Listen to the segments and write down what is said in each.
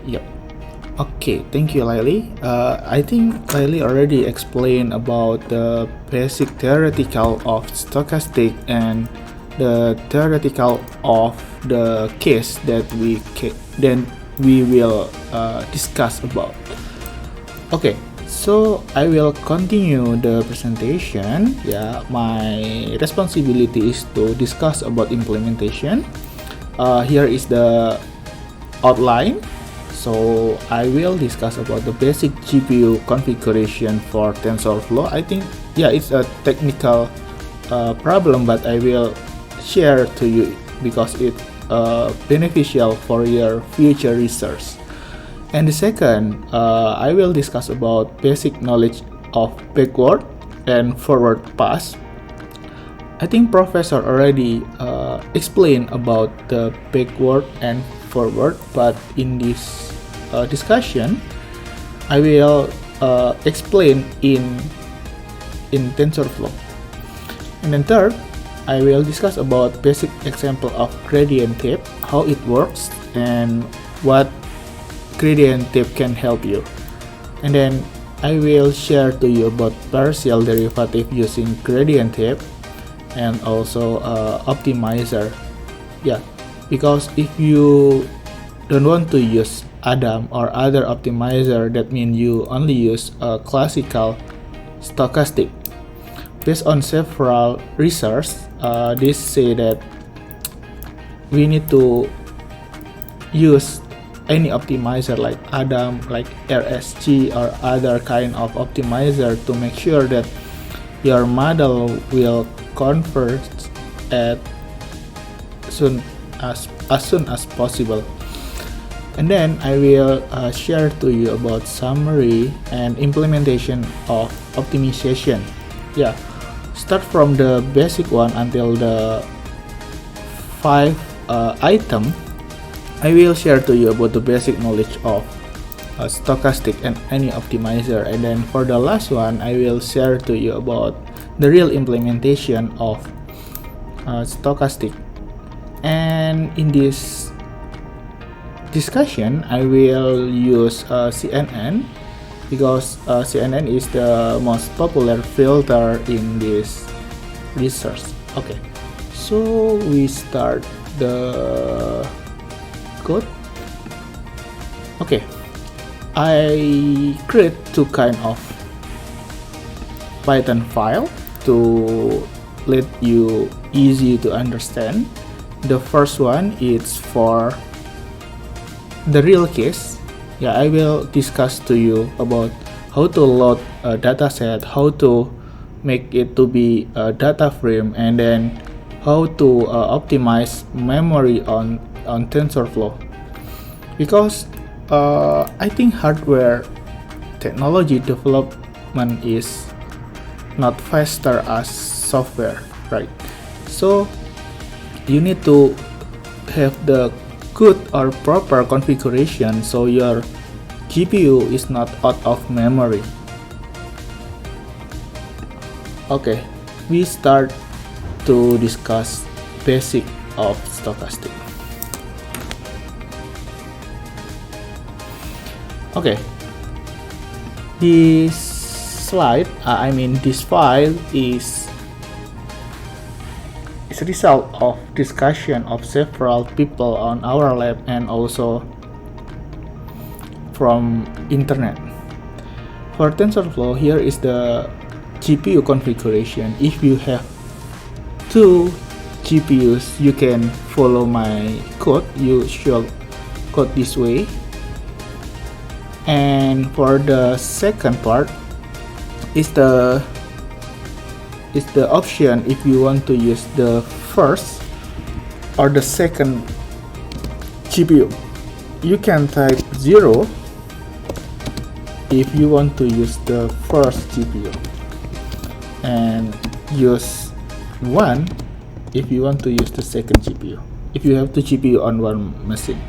Yep. Okay, thank you, Laili. I think Laili already explained about the basic theoretical of stochastic and the theoretical of the case that then we will discuss about. Okay, so I will continue the presentation. Yeah, my responsibility is to discuss about implementation. Here is the outline. So I will discuss about the basic GPU configuration for TensorFlow. I think it's a technical problem, but I will share to you because it's beneficial for your future research. And the second, I will discuss about basic knowledge of backward and forward pass. I think Professor already explained about the backward and forward, but in this discussion, I will explain in TensorFlow. And then third, I will discuss about basic example of gradient tape, how it works, and what gradient tape can help you. And then I will share to you about partial derivative using gradient tape and also optimizer. Yeah, because if you don't want to use Adam or other optimizer, that means you only use a classical stochastic. Based on several research, they say that we need to use any optimizer like Adam, like RSG or other kind of optimizer to make sure that your model will converge at soon as possible. And then I will share to you about summary and implementation of optimization. Yeah, start from the basic one until the 5 item. I will share to you about the basic knowledge of stochastic and any optimizer. And then for the last one, I will share to you about the real implementation of stochastic. And in this discussion, I will use CNN because CNN is the most popular filter in this research. Okay, so we start the code. Okay, I create two kind of Python file to let you easy to understand. The first one is for the real case. Yeah, I will discuss to you about how to load a dataset, how to make it to be a data frame, and then how to optimize memory on TensorFlow. Because I think hardware technology development is not faster as software, right? So you need to have the good or proper configuration so your GPU is not out of memory. Okay, we start to discuss basic of stochastic. Okay, this slide, this file is a result of discussion of several people on our lab and also from internet. For TensorFlow, here is the GPU configuration. If you have two GPUs, you can follow my code. You should code this way. And for the second part is the option if you want to use the first or the second GPU. You can type 0 if you want to use the first GPU and use 1 if you want to use the second GPU, if you have two GPU on one machine.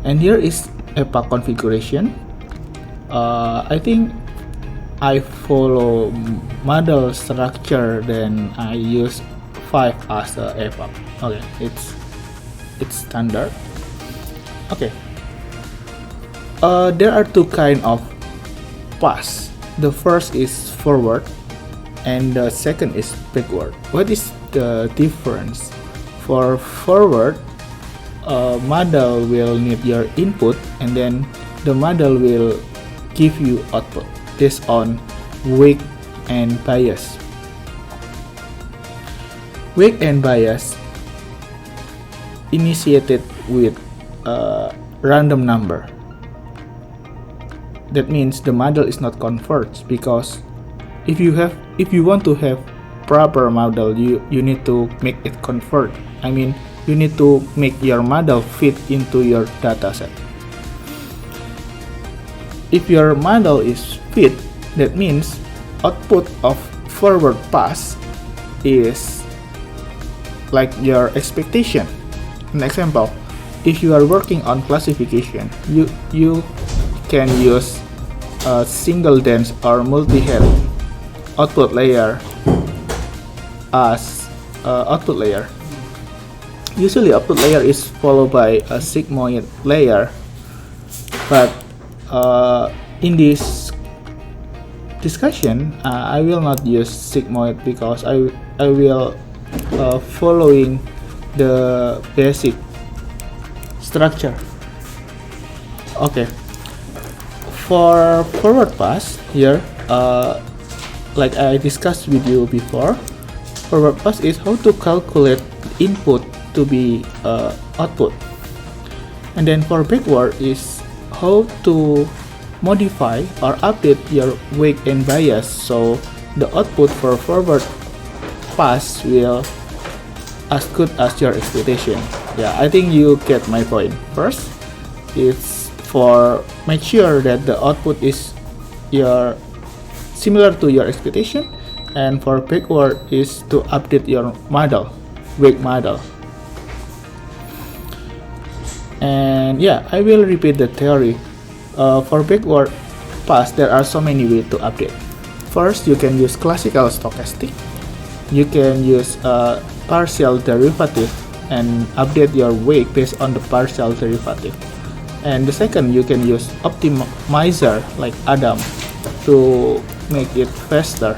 And here is epoch configuration. I think I follow model structure, then I use 5 as a epoch. Okay, it's standard. Okay, There are two kind of pass. The first is forward and the second is backward. What is the difference? For forward, model will need your input and then the model will give you output based on wake and bias. Wake and bias initiated with a random number. That means the model is not converged, because if you want to have proper model, you need to make it converge. I mean, you need to make your model fit into your dataset. If your model is fit, that means output of forward pass is like your expectation. An example, if you are working on classification, you can use a single dense or multi-head output layer as output layer. Usually output layer is followed by a sigmoid layer, but in this discussion I will not use sigmoid because I will following the basic structure. Okay, for forward pass here, like I discussed with you before, forward pass is how to calculate input to be output, and then for backward is how to modify or update your wake and bias so the output for forward pass will as good as your expectation. Yeah, I think you get my point. First, it's for make sure that the output is your similar to your expectation, and for backward is to update your model, wake model. And yeah, I will repeat the theory. For backward pass, there are so many ways to update. First, you can use classical stochastic. You can use a partial derivative and update your wake based on the partial derivative. And the second, you can use optimizer like Adam to make it faster.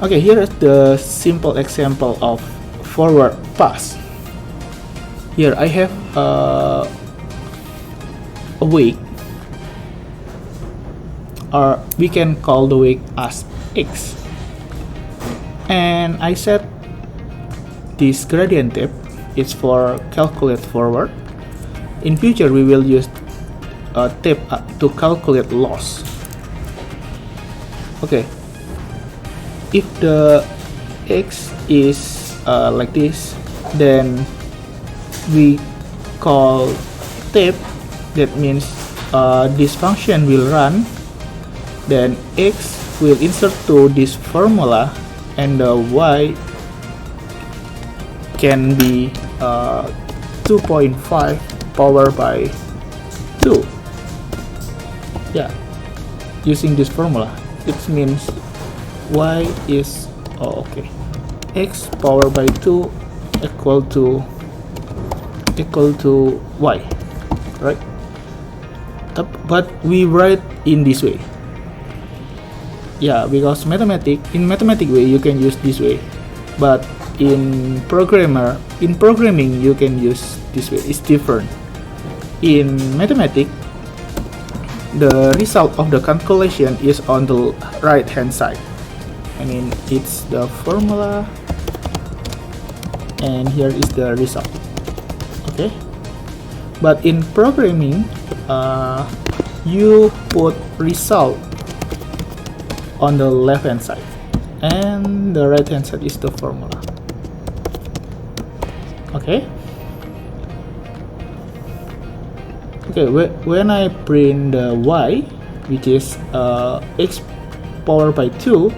Okay, here is the simple example of forward pass. Here I have a wake, or we can call the wake as x, and I set this gradient tip is for calculate forward. In future we will use a tip to calculate loss. Okay, if the x is like this, then we call tip. That means this function will run, then x will insert to this formula, and the y can be 2.5 powered by 2. Yeah, using this formula, it means y is x powered by 2 equal to y, right? But we write in this way. Yeah, because in mathematic way you can use this way, but in programming you can use this way. It's different. In mathematics, the result of the calculation is on the right hand side. I mean, it's the formula and here is the result. Okay, but in programming you put result on the left hand side and the right hand side is the formula. Okay, when I print the y, which is x powered by 2,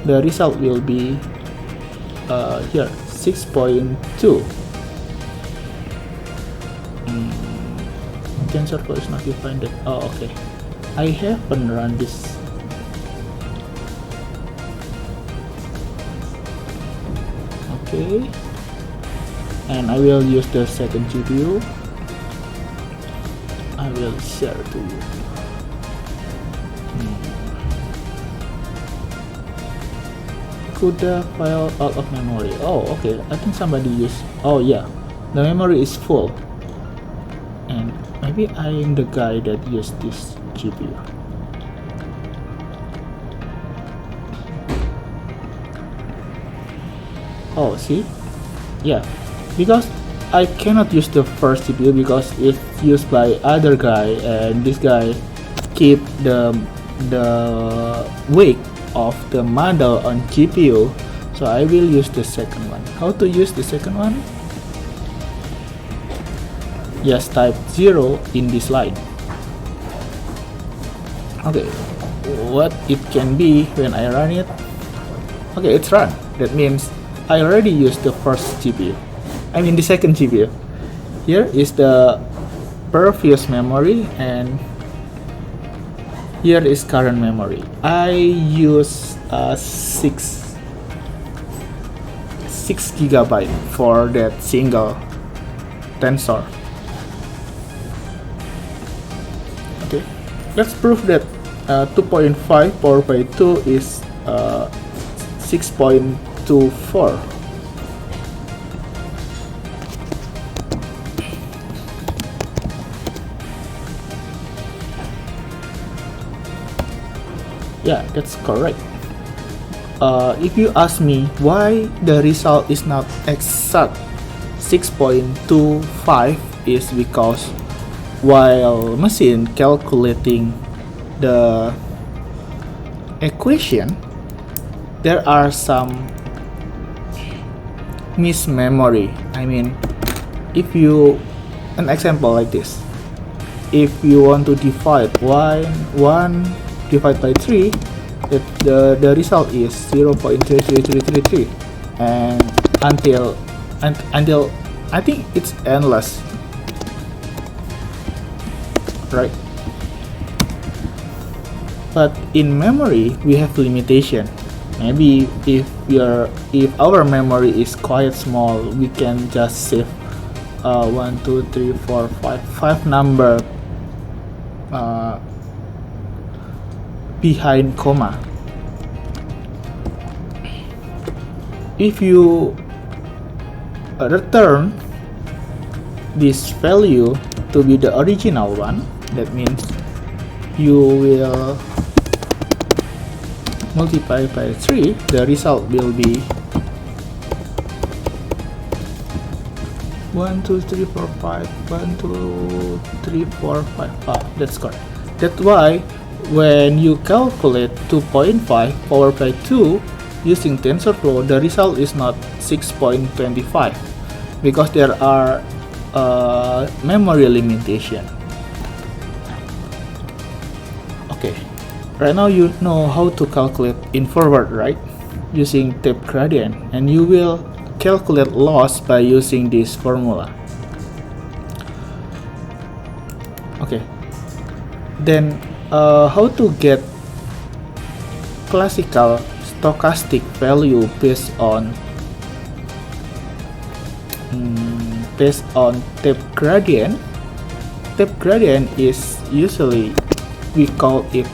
the result will be here 6.2. TensorFlow is not defined. Oh, okay. I haven't run this. Okay. And I will use the second GPU. I will share to you. Could the file out of memory? Oh, okay. I think somebody used. Oh yeah, the memory is full, and maybe I am the guy that used this GPU. Oh, see? Yeah, because I cannot use the first GPU because it's used by other guy, and this guy keep the weight of the model on GPU, so I will use the second one. How to use the second one? Just type 0 in this line. Okay, what it can be when I run it? Okay, it's run. That means I already used the first GPU. I mean the second GPU. Here is the previous memory, and here is current memory. I use 6 GB for that single tensor. Okay, let's prove that 2.5 powered by 2 is 6.24. Yeah, that's correct. If you ask me why the result is not exact 6.25, is because while machine calculating the equation, there are some mismemory. I mean, if you, an example like this, if you want to divide 1 divided by 3, the result is 0.33333, and until I think it's endless, right? But in memory we have limitation. Maybe if our memory is quite small, we can just save 1 2 3 4 5 number behind comma. If you return this value to be the original one, that means you will multiply by 3, the result will be 1 2 3 4 5 1 2 3 4 5. That's correct. That's why when you calculate 2.5 powered by 2 using TensorFlow, the result is not 6.25 because there are memory limitation. Okay, right now you know how to calculate in forward, right? Using tape gradient, and you will calculate loss by using this formula. Okay, then how to get classical stochastic value based on tape gradient. Tape gradient is usually, we call it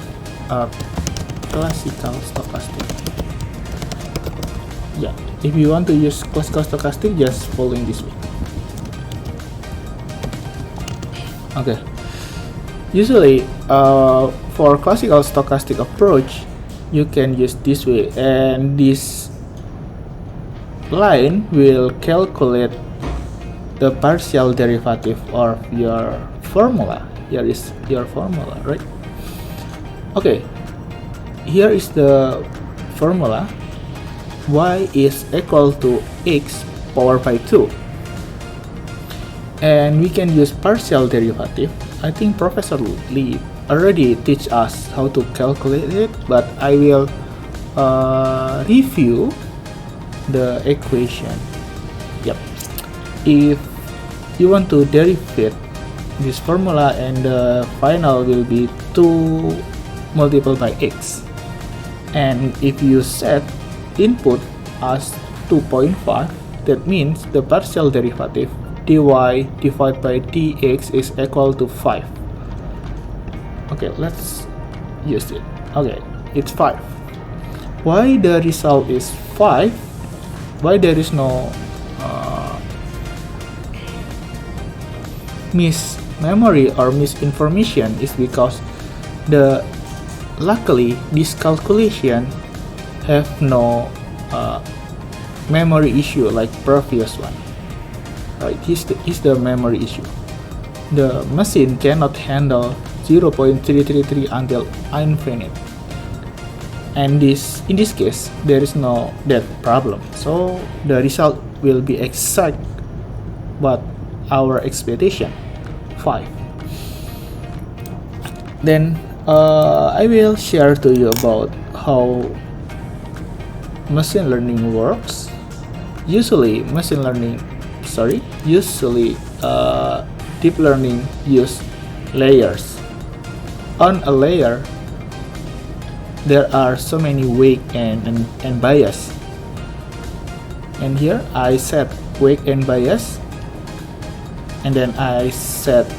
classical stochastic. Yeah, if you want to use classical stochastic, just following this way. Okay, usually for classical stochastic approach, you can use this way, and this line will calculate the partial derivative of your formula. Here is your formula, right? Okay, here is the formula. Y is equal to x powered by 2, and we can use partial derivative. I think Professor Lee already teach us how to calculate it, but I will review the equation. Yep, if you want to derive this formula, and the final will be 2 multiplied by x, and if you set input as 2.5, that means the partial derivative dy divided by dx is equal to 5. Okay, let's use it. Okay, it's 5. Why the result is 5? Why there is no mismemory or misinformation is because luckily this calculation have no memory issue like previous one. Right, here's the memory issue. The machine cannot handle 0.333 until infinite, and in this case there is no that problem, so the result will be exact but our expectation 5. Then I will share to you about how machine learning works. Usually deep learning use layers. On a layer there are so many weight and bias, and here I set weight and bias, and then I set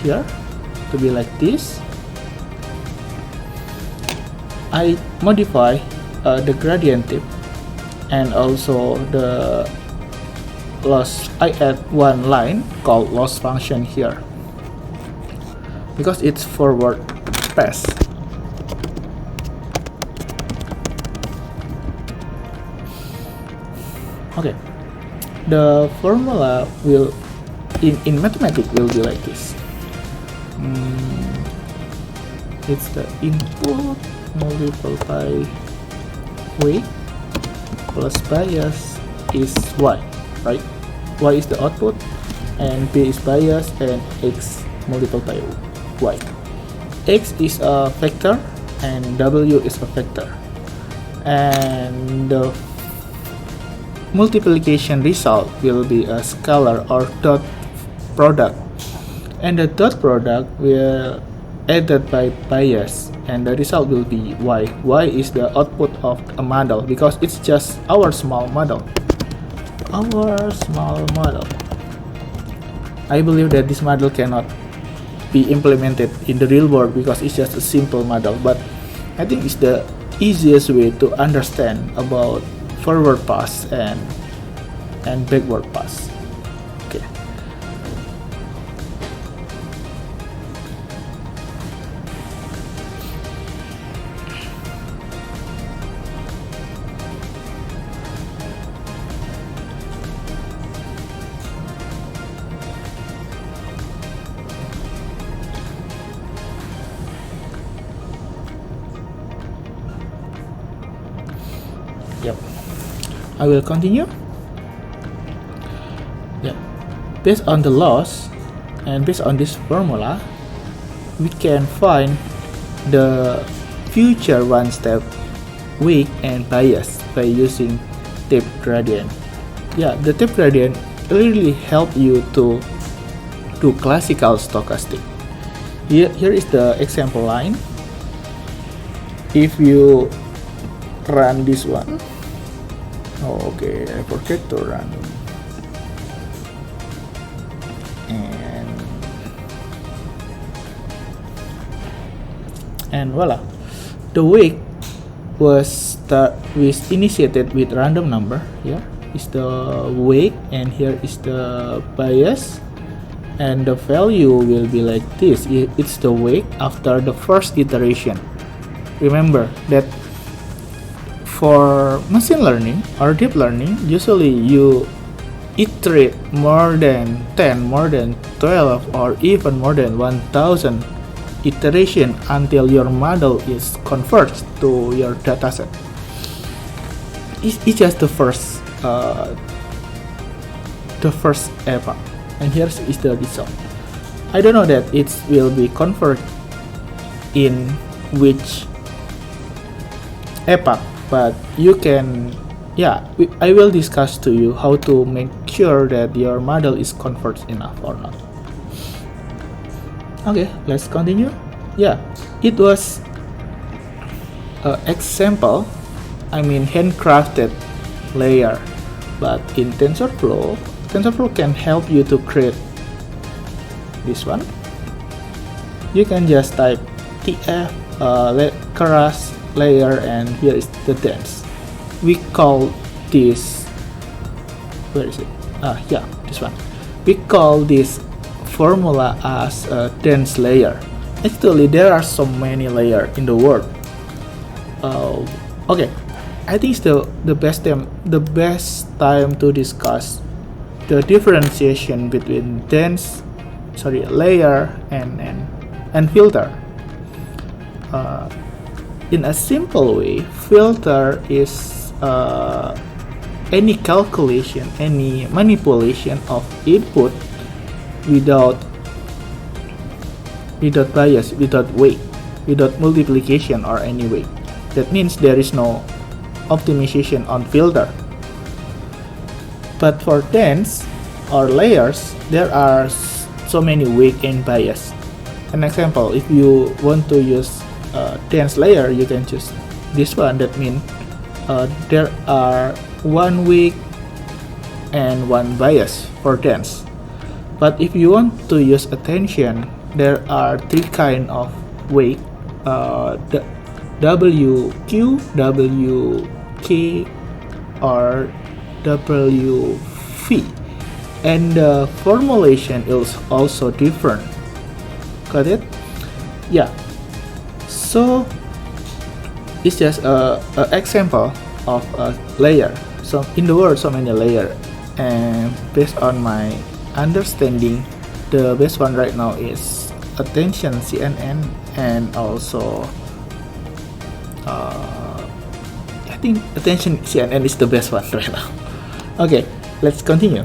here to be like this. I modify the gradient tip and also the loss. I add one line called loss function here because it's forward pass. Okay, the formula will in mathematics will be like this. It's the input multiplied by weight plus bias is y, right? Y is the output and b is bias and x multiplied by y. X is a vector and w is a vector, and the multiplication result will be a scalar or dot product, and the dot product will added by bias, and the result will be y. Y is the output of a model because it's just our small model. I believe that this model cannot be implemented in the real world because it's just a simple model, but I think it's the easiest way to understand about forward pass and backward pass. Okay. Yep. I will continue. Yep. Based on the loss and based on this formula, we can find the future one step weight and bias by using tape gradient. Yeah, the tape gradient really help you to do classical stochastic. Here is the example line. If you run this one, okay, I forget to run, and voila, the weight was initiated with random number. Here is the weight and here is the bias, and the value will be like this. It's the weight after the first iteration. Remember that for machine learning or deep learning, usually you iterate more than 10, more than 12, or even more than 1000 iteration until your model is converged to your dataset. It's just the first epoch, and here is the result. I don't know that it will be converged in which epoch, but you can, I will discuss to you how to make sure that your model is converged enough or not. Okay, let's continue. Yeah, it was an example, handcrafted layer, but in TensorFlow can help you to create this one. you can just type tf keras layer, and here is the dense. We call this, where is it? Yeah, this one. We call this formula as a dense layer. Actually, there are so many layers in the world. Okay, I think it's the best time to discuss the differentiation between layer and filter. In a simple way, filter is any calculation, any manipulation of input without bias, without weight, without multiplication or any weight. That means there is no optimization on filter. But for dense or layers, there are so many weight and bias. An example, if you want to use dense layer, you can choose this one. That means there are one weight and one bias for dense. But if you want to use attention, there are three kind of weight: the WQ, WK, or WV, and the formulation is also different. Got it? Yeah. So it's just a example of a layer. So in the world, so many layer, and based on my understanding, the best one right now is attention CNN, and also I think attention CNN is the best one right now. Okay, let's continue.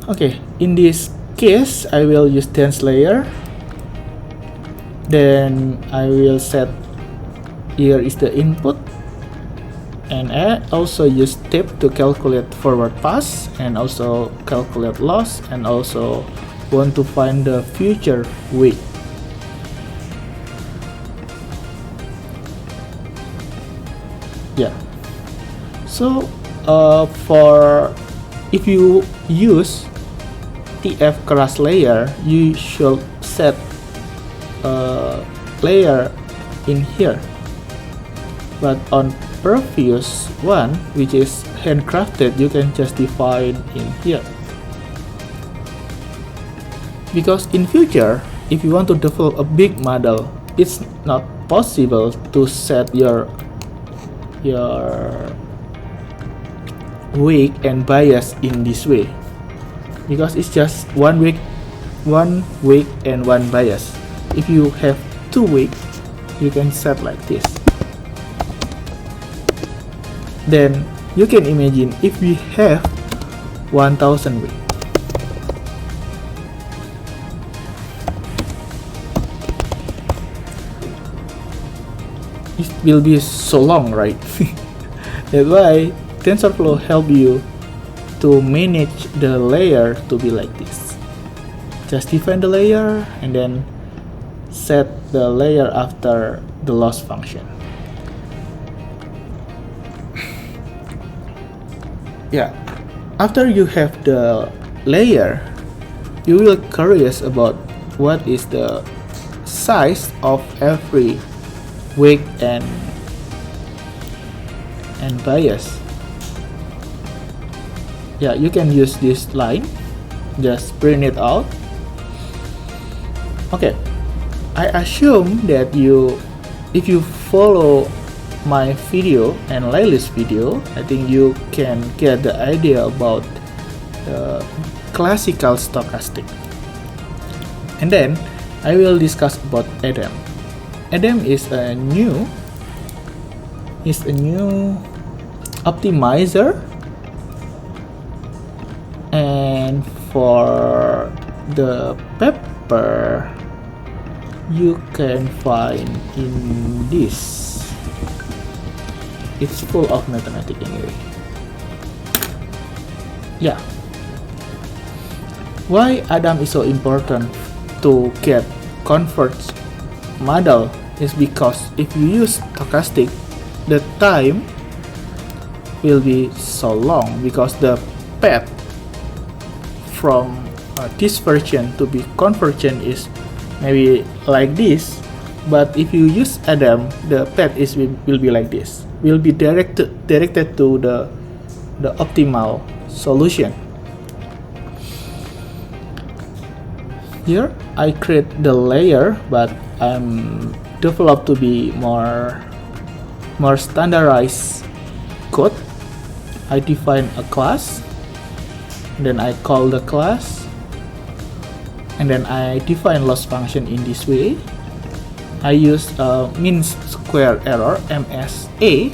Okay, in this case, I will use dense layer. Then I will set, here is the input, and I also use step to calculate forward pass, and also calculate loss, and also want to find the future weight. Yeah. So for if you use TF keras layer, you should set a layer in here. But on previous one, which is handcrafted, you can just define in here. Because in future, if you want to develop a big model, it's not possible to set your weight and bias in this way, because it's just one weight and one bias. If you have two weight, you can set like this. Then you can imagine if we have 1000 weight. It will be so long, right? That's why TensorFlow help you to manage the layer to be like this. Just define the layer and then set the layer after the loss function. Yeah, after you have the layer, you will curious about what is the size of every weight and bias. Yeah, you can use this line, just print it out. Okay, I assume that if you follow my video and Laily's video, I think you can get the idea about the classical stochastic. And then I will discuss about ADAM. ADAM is a new optimizer, and for the paper you can find in this. It's full of mathematics anyway. Yeah. Why ADAM is so important to get converged model is because if you use stochastic, the time will be so long, because the path from dispersion to be convergent is maybe like this. But if you use Adam, the path will be like this. Will be directed to the optimal solution. Here I create the layer, but I'm developed to be more standardized code. I define a class, then I call the class, and then I define loss function in this way. I use mean square error, MSA.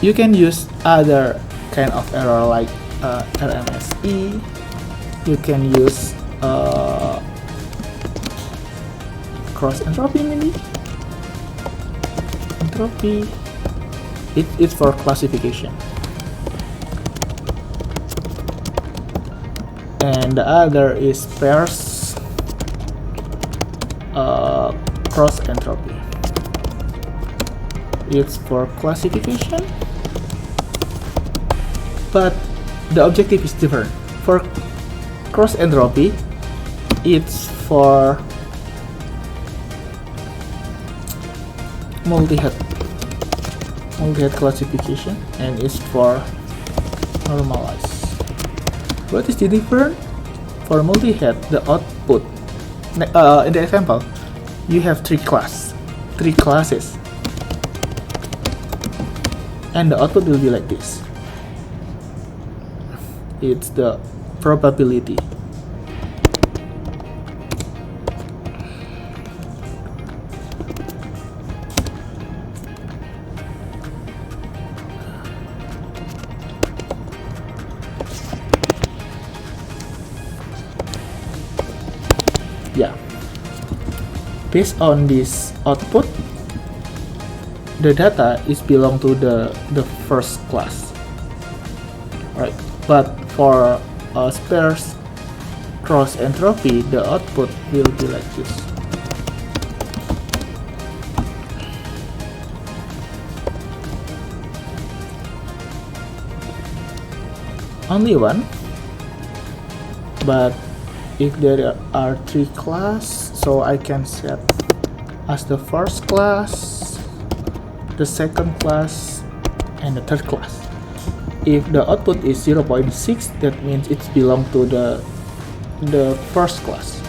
You can use other kind of error like RMSE. You can use cross entropy, maybe entropy. It's for classification. And the other is pairs cross entropy. It's for classification, but the objective is different. For cross entropy, it's for multi-head classification, and it's for normalize. What is the difference? For multi-head, the output in the example, you have three classes, and the output will be like this. It's the probability. Yeah. Based on this output, the data is belong to the first class, right? But for sparse cross entropy, the output will be like this. Only one, but if there are three classes, so I can set as the first class, the second class, and the third class. If the output is 0.6, that means it belongs to the first class.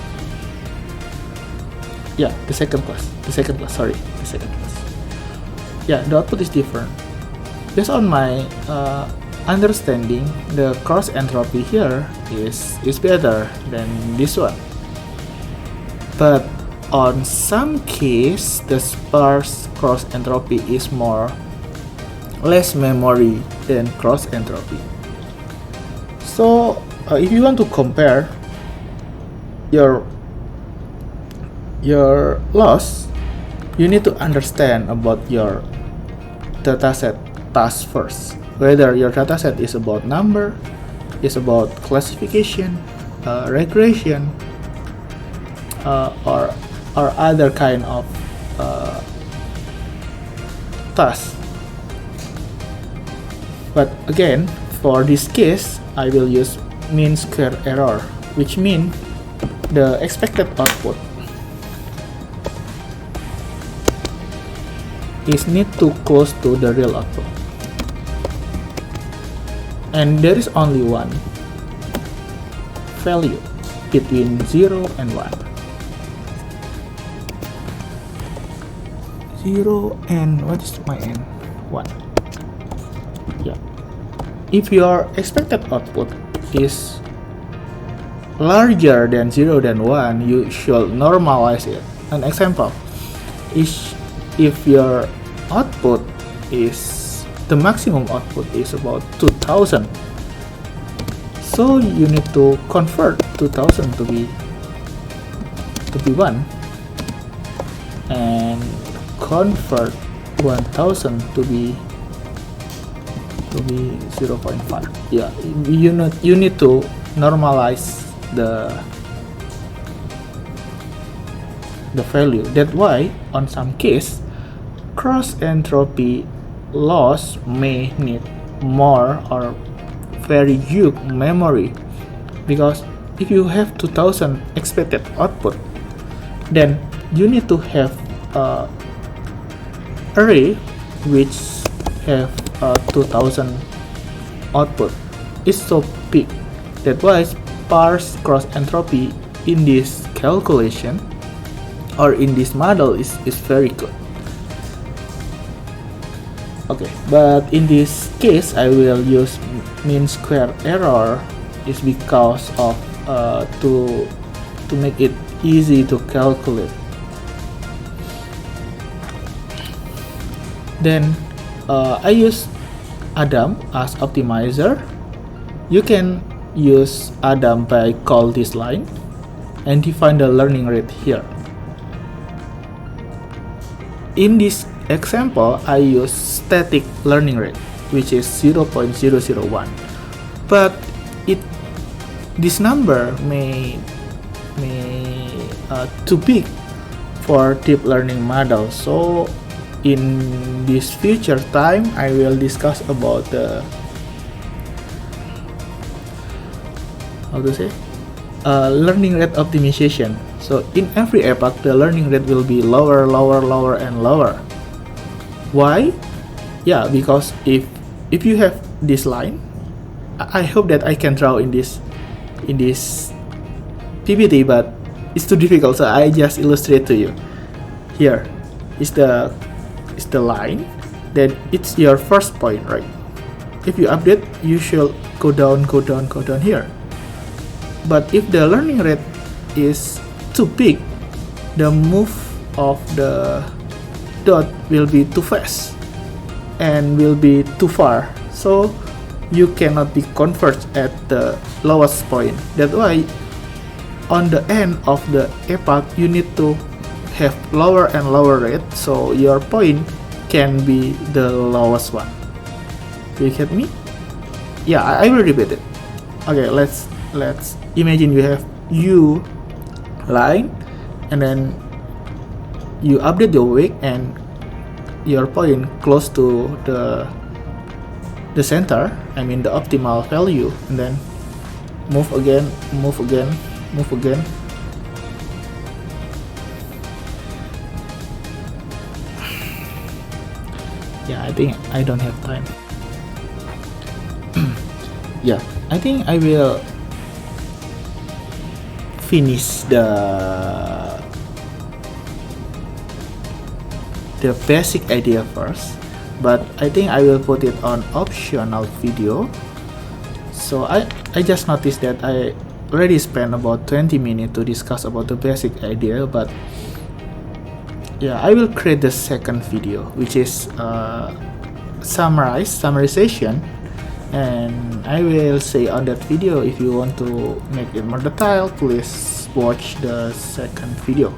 Yeah, the second class. Yeah, the output is different. Based on my understanding, the cross entropy here is better than this one. But on some case, the sparse cross entropy is less memory than cross entropy. So if you want to compare your loss, you need to understand about your dataset task first. Whether your dataset is about number, is about classification, regression, or other kind of task. But again, for this case, I will use mean square error, which means the expected output is need to close to the real output. And there is only one value between 0 and 1. 0 and what is my n? 1. Yeah. If your expected output is larger than 0 than 1, you should normalize it. An example is if your output is the maximum output is about 2000, so you need to convert 2000 to be 1 and convert 1000 to be 0.5. Yeah, you need to normalize the value. That's why on some case cross entropy loss may need more or very huge memory, because if you have 2000 expected output Then you need to have array which have 2000 output. It's so big. That's why sparse cross entropy in this calculation or in this model is very good. Okay, but in this case I will use mean square error is because of to make it easy to calculate. Then I use Adam as optimizer. You can use Adam by call this line and define the learning rate here. In this example, I use static learning rate, which is 0.001. But this number may too big for deep learning model. So in this future time, I will discuss about the learning rate optimization. So in every epoch, the learning rate will be lower, and lower. Why? Yeah, because if you have this line, I hope that I can draw in this PPT, but it's too difficult, so I just illustrate to you. Here is the line, then it's your first point, right? If you update, you should go down here. But if the learning rate is too big, the move of the dot will be too fast and will be too far, so you cannot be converged at the lowest point. That's why on the end of the epoch you need to have lower and lower rate, so your point can be the lowest one. Do you get me? Yeah, I will repeat it. Okay, let's imagine you have U line, and then you update your weight and your point close to the center, I mean the optimal value, and then move again. Yeah, I think I don't have time. Yeah, I think I will finish the basic idea first, but I think I will put it on optional video. So I just noticed that I already spent about 20 minutes to discuss about the basic idea, but yeah, I will create the second video, which is summarization, and I will say on that video, if you want to make it more detailed, please watch the second video.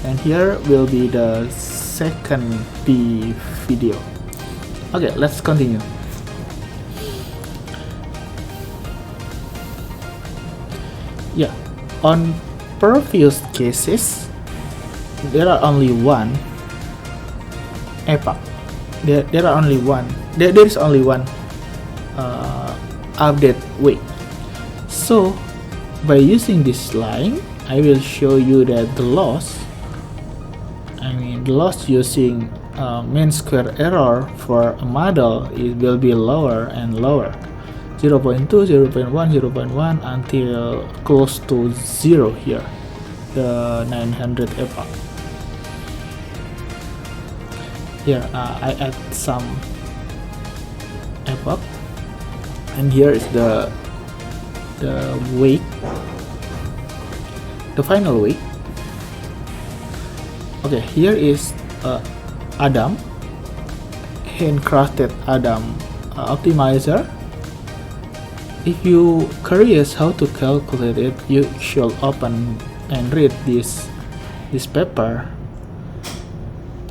And here will be the second B video. Okay, let's continue. Yeah, on previous cases, there are only one epoch. There is only one update weight. So by using this line, I will show you that the loss using mean square error for a model, it will be lower and lower, 0.2, 0.1 until close to 0 here, the 900 epoch. Here I add some epoch, and here is the weight, the final weight. Okay, here is Adam, handcrafted Adam optimizer. If you curious how to calculate it, you should open and read this paper,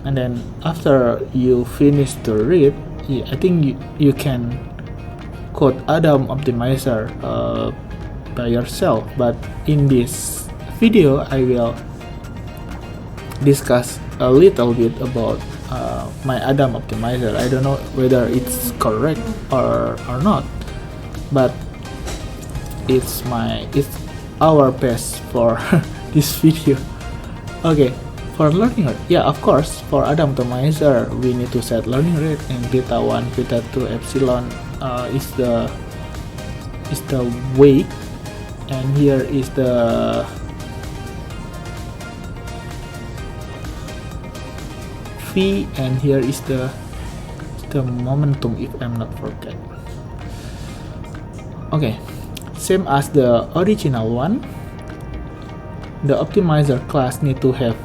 and then after you finish to read, I think you can code Adam optimizer by yourself. But in this video, I will discuss a little bit about my Adam optimizer. I don't know whether it's correct or not, but it's our best for this video. Okay, for learning rate, yeah, of course, for Adam optimizer, we need to set learning rate, and beta 1, beta 2, epsilon is the weight, and here is the v, and here is the momentum, if I'm not forget. Okay, same as the original one, the optimizer class need to have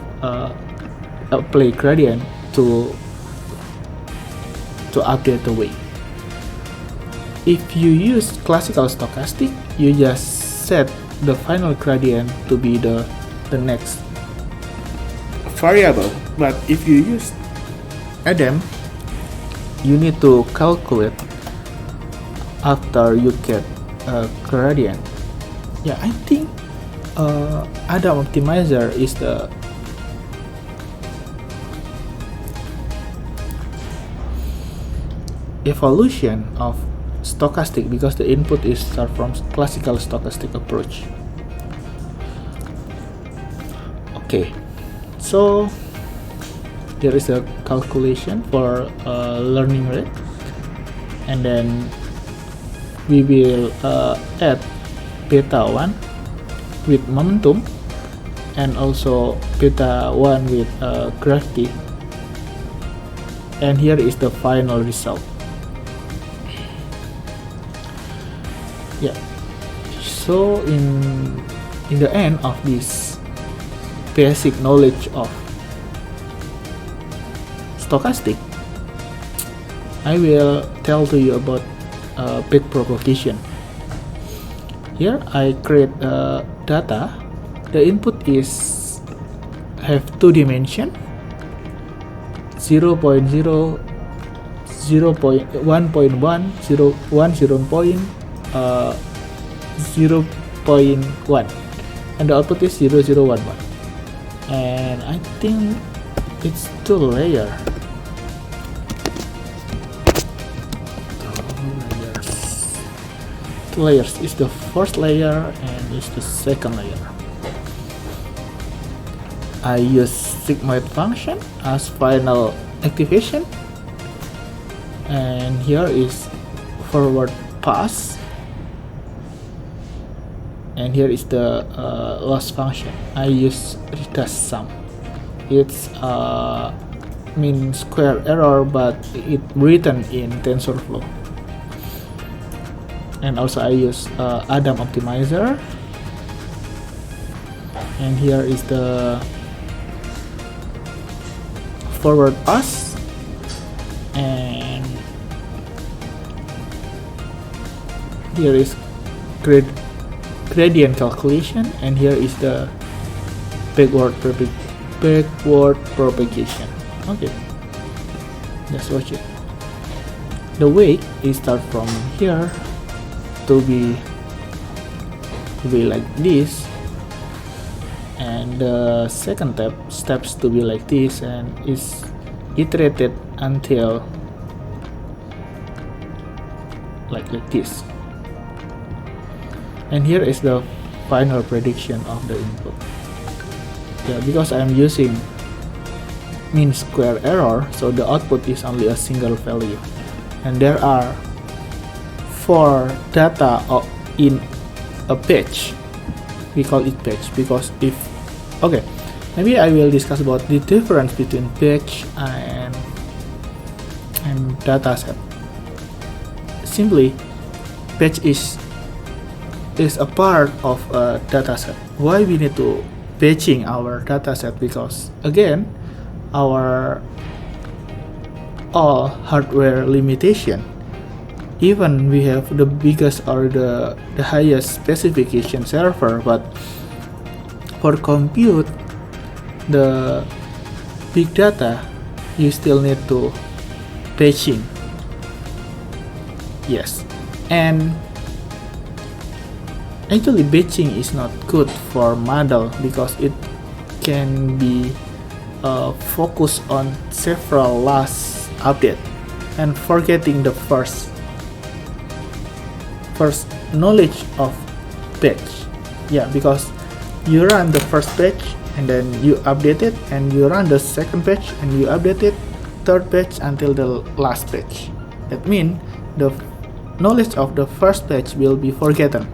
a play gradient to update the weight. If you use classical stochastic, you just set the final gradient to be the next variable. But if you use Adam, you need to calculate after you get a gradient. Yeah, I think Adam optimizer is the evolution of stochastic, because the input is start from classical stochastic approach. Okay, so there is a calculation for learning rate, and then we will add beta 1 with momentum, and also beta 1 with gravity, and here is the final result. Yeah, so in the end of this basic knowledge of stochastic, I will tell to you about backpropagation. Here I create data. The input is have two dimension, 0.0, 0.1.1, 0.1, and the output is 0011, and I think it's two layers. Two layers is the first layer and is the second layer. I use sigmoid function as final activation, and here is forward pass, and here is the loss function. I use Rita sum. It's mean square error, but it written in TensorFlow. And also I use Adam optimizer, and here is the forward pass, and here is gradient calculation, and here is the backward propagation. Okay, just watch it. The weight is start from here to be like this, and the second steps to be like this, and is iterated until like this. And here is the final prediction of the input. Yeah, because I'm using mean square error, so the output is only a single value, and there are 4 data in a page. We call it page because if okay, maybe I will discuss about the difference between page and dataset. Simply, page is a part of a dataset. Why we need to patching our dataset? Because again, our all hardware limitation. Even we have the biggest or the highest specification server, but for compute the big data, you still need to patching. Yes, and actually batching is not good for model because it can be focused on several last update and forgetting the first knowledge of batch. Yeah, because you run the first batch and then you update it, and you run the second page, and you update it, third page until the last page. That means the knowledge of the first page will be forgotten,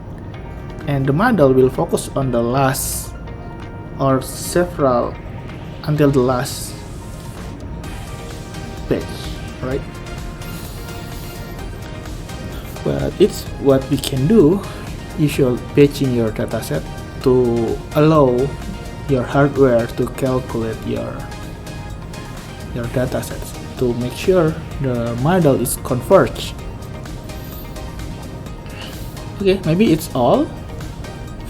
and the model will focus on the last or several until the last page, right? But it's what we can do. You should patching your dataset to allow your hardware to calculate your datasets to make sure the model is converged. Okay, maybe it's all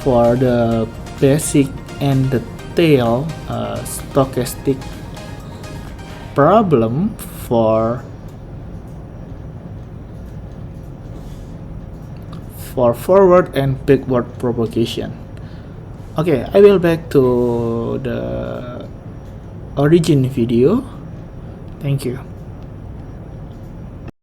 for the basic and the tail stochastic problem for forward and backward propagation. Okay, I will back to the origin video. Thank you.